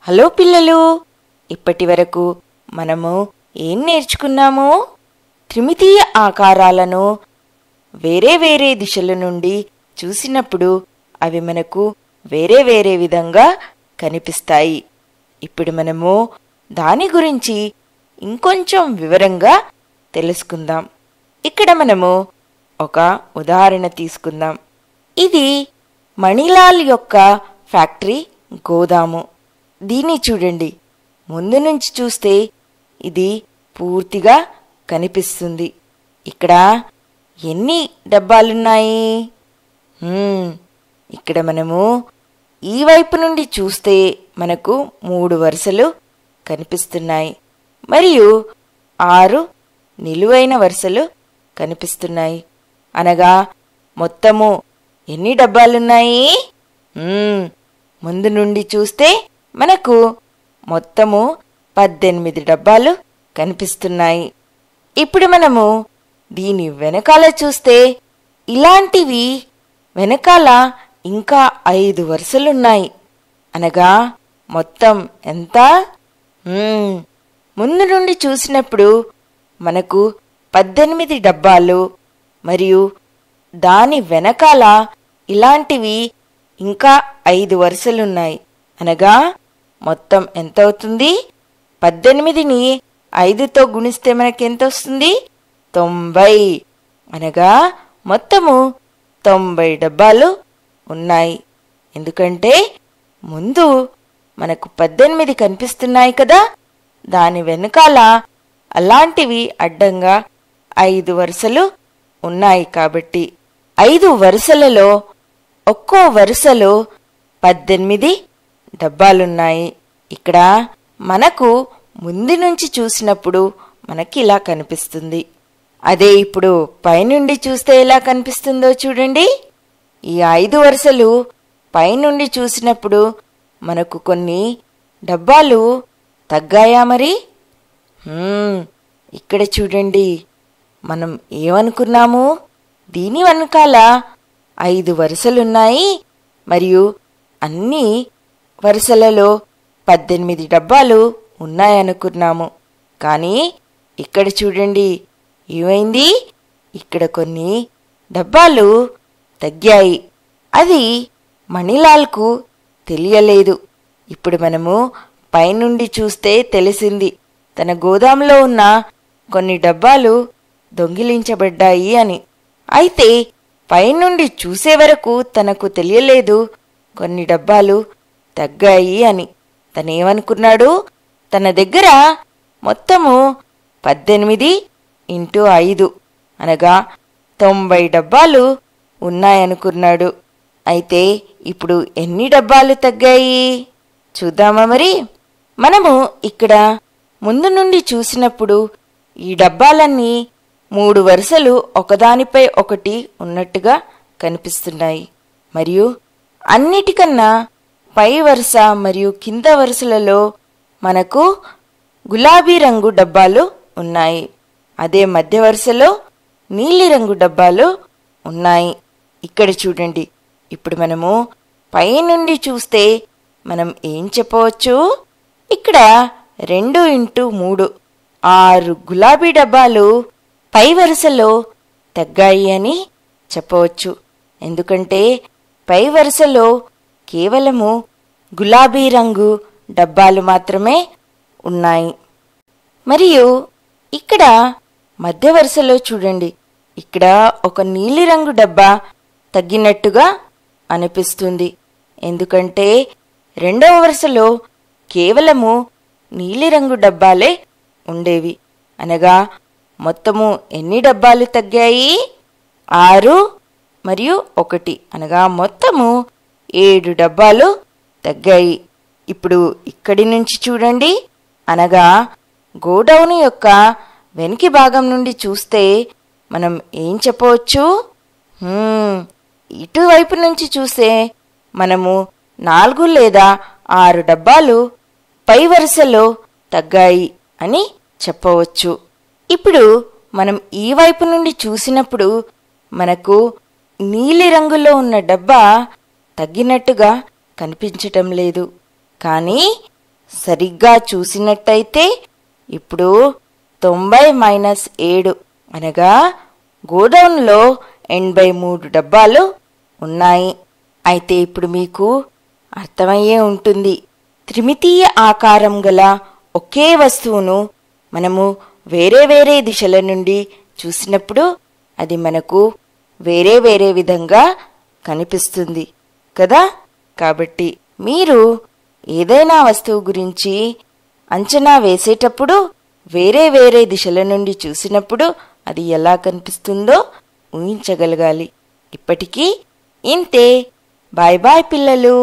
Hello పిల్లలు, ఇప్పటివరకు మనము ఏం నేర్చుకున్నాము? త్రిమితీయ ఆకారాలను వేరే వేరే దిశల నుండి చూసినప్పుడు అవి మనకు వేరే వేరే విధంగా కనిపిస్తాయి. ఇప్పుడు మనము దాని గురించి ఇంకొంచెం వివరంగా తెలుసుకుందాం. ఇక్కడ మనము ఒక ఉదాహరణ తీసుకుందాం. ఇది మణిలాల్ యొక్క ఫ్యాక్టరీ గోదాము. దీన్ని చూడండి. ముందు నుంచి చూస్తే ఇది పూర్తిగా కనిపిస్తుంది. ఇక్కడ ఎన్ని డబ్బాలున్నాయి? ఇక్కడ మనము ఈ వైపు నుండి చూస్తే మనకు 3 వరుసలు కనిపిస్తున్నాయి మరియు 6 నిలువైన వరుసలు కనిపిస్తున్నాయి. అనగా మొత్తము ఎన్ని డబ్బాలున్నాయి? ముందు నుండి చూస్తే మనకు మొత్తము 18 డబ్బాలు కనిపిస్తున్నాయి. ఇప్పుడు మనము దీని వెనకాల చూస్తే ఇలాంటివి వెనకాల ఇంకా 5 వరుసలున్నాయి. అనగా మొత్తం ఎంత? ముందు నుండి చూసినప్పుడు మనకు 18 డబ్బాలు మరియు దాని వెనకాల ఇలాంటివి ఇంకా 5 వరుసలున్నాయి. అనగా మొత్తం ఎంత అవుతుంది? 18ని 5తో గుణిస్తే మనకి ఎంత వస్తుంది? 90. అనగా మొత్తము 90 డబ్బాలు ఉన్నాయి. ఎందుకంటే ముందు మనకు 18 కనిపిస్తున్నాయి కదా, దాని వెనకాల అలాంటివి అడ్డంగా 5 వరుసలు ఉన్నాయి. కాబట్టి 5 వరుసలలో ఒక్కో వరుసలో 18 డబ్బాలున్నాయి. ఇక్కడ మనకు ముందు నుంచి చూసినప్పుడు మనకి ఇలా కనిపిస్తుంది. అదే ఇప్పుడు పైనుండి చూస్తే ఎలా కనిపిస్తుందో చూడండి. ఈ 5 వరుసలు పైనుండి చూసినప్పుడు మనకు కొన్ని డబ్బాలు తగ్గాయా మరి? ఇక్కడ చూడండి. మనం ఏమనుకున్నాము? దీని వెనకాల 5 వరుసలున్నాయి మరియు అన్ని వరుసలలో 18 డబ్బాలు ఉన్నాయనుకున్నాము. కానీ ఇక్కడ చూడండి ఏమైంది? ఇక్కడ కొన్ని డబ్బాలు తగ్గాయి. అది మణిలాల్కు తెలియలేదు. ఇప్పుడు మనము పైనుండి చూస్తే తెలిసింది తన గోదాంలో ఉన్న కొన్ని డబ్బాలు దొంగిలించబడ్డాయి అని. అయితే పైనుండి చూసే వరకు తనకు తెలియలేదు కొన్ని డబ్బాలు తగ్గాయి అని. తనేమనుకున్నాడు? తన దగ్గర మొత్తము 18 × 5 అనగా 90 డబ్బాలు ఉన్నాయనుకున్నాడు. అయితే ఇప్పుడు ఎన్ని డబ్బాలు తగ్గాయి చూద్దామా మరి? మనము ఇక్కడ ముందు నుండి చూసినప్పుడు ఈ డబ్బాలన్నీ 3 వరుసలు ఒకదానిపై ఒకటి ఉన్నట్టుగా కనిపిస్తున్నాయి. మరియు అన్నిటికన్నా పై వరుస మరియు కింద వరుసలలో మనకు గులాబీ రంగు డబ్బాలు ఉన్నాయి. అదే మధ్య వరుసలో నీలిరంగు డబ్బాలు ఉన్నాయి. ఇక్కడ చూడండి. ఇప్పుడు మనము పై నుండి చూస్తే మనం ఏం చెప్పవచ్చు? ఇక్కడ 2 × 3 6 గులాబీ డబ్బాలు పై వరుసలో తగ్గాయి అని చెప్పవచ్చు. ఎందుకంటే పై వరుసలో కేవలము గులాబీ రంగు డబ్బాలు మాత్రమే ఉన్నాయి. మరియు ఇక్కడ మధ్య వరుసలో చూడండి. ఇక్కడ ఒక నీలిరంగు డబ్బా తగ్గినట్టుగా అనిపిస్తుంది. ఎందుకంటే రెండవ వరుసలో కేవలము నీలిరంగు డబ్బాలే ఉండేవి. అనగా మొత్తము ఎన్ని డబ్బాలు తగ్గాయి? 6 మరియు 1 అనగా మొత్తము 7 డబ్బాలు తగ్గాయి. ఇప్పుడు ఇక్కడి నుంచి చూడండి. అనగా గోడౌన్ యొక్క వెనుక భాగం నుండి చూస్తే మనం ఏం చెప్పవచ్చు? ఇటువైపు నుంచి చూస్తే మనము 4 లేదా 6 డబ్బాలు పై వరుసలో తగ్గాయి అని చెప్పవచ్చు. ఇప్పుడు మనం ఈ వైపు నుండి చూసినప్పుడు మనకు నీలిరంగులో ఉన్న డబ్బా తగ్గినట్టుగా కనిపించటం లేదు. కానీ సరిగ్గా చూసినట్టయితే ఇప్పుడు 90-7 అనగా గోడౌన్లో 83 డబ్బాలు ఉన్నాయి. అయితే ఇప్పుడు మీకు అర్థమయ్యే ఉంటుంది, త్రిమితీయ ఆకారం గల ఒకే వస్తువును మనము వేరే వేరే దిశల నుండి చూసినప్పుడు అది మనకు వేరే వేరే విధంగా కనిపిస్తుంది కదా. కాబట్టి మీరు ఏదైనా వస్తువు గురించి అంచనా వేసేటప్పుడు వేరే వేరే దిశల నుండి చూసినప్పుడు అది ఎలా కనిపిస్తుందో ఊహించగలగాలి. ఇప్పటికీ ఇంతే. బాయ్ బాయ్ పిల్లలు.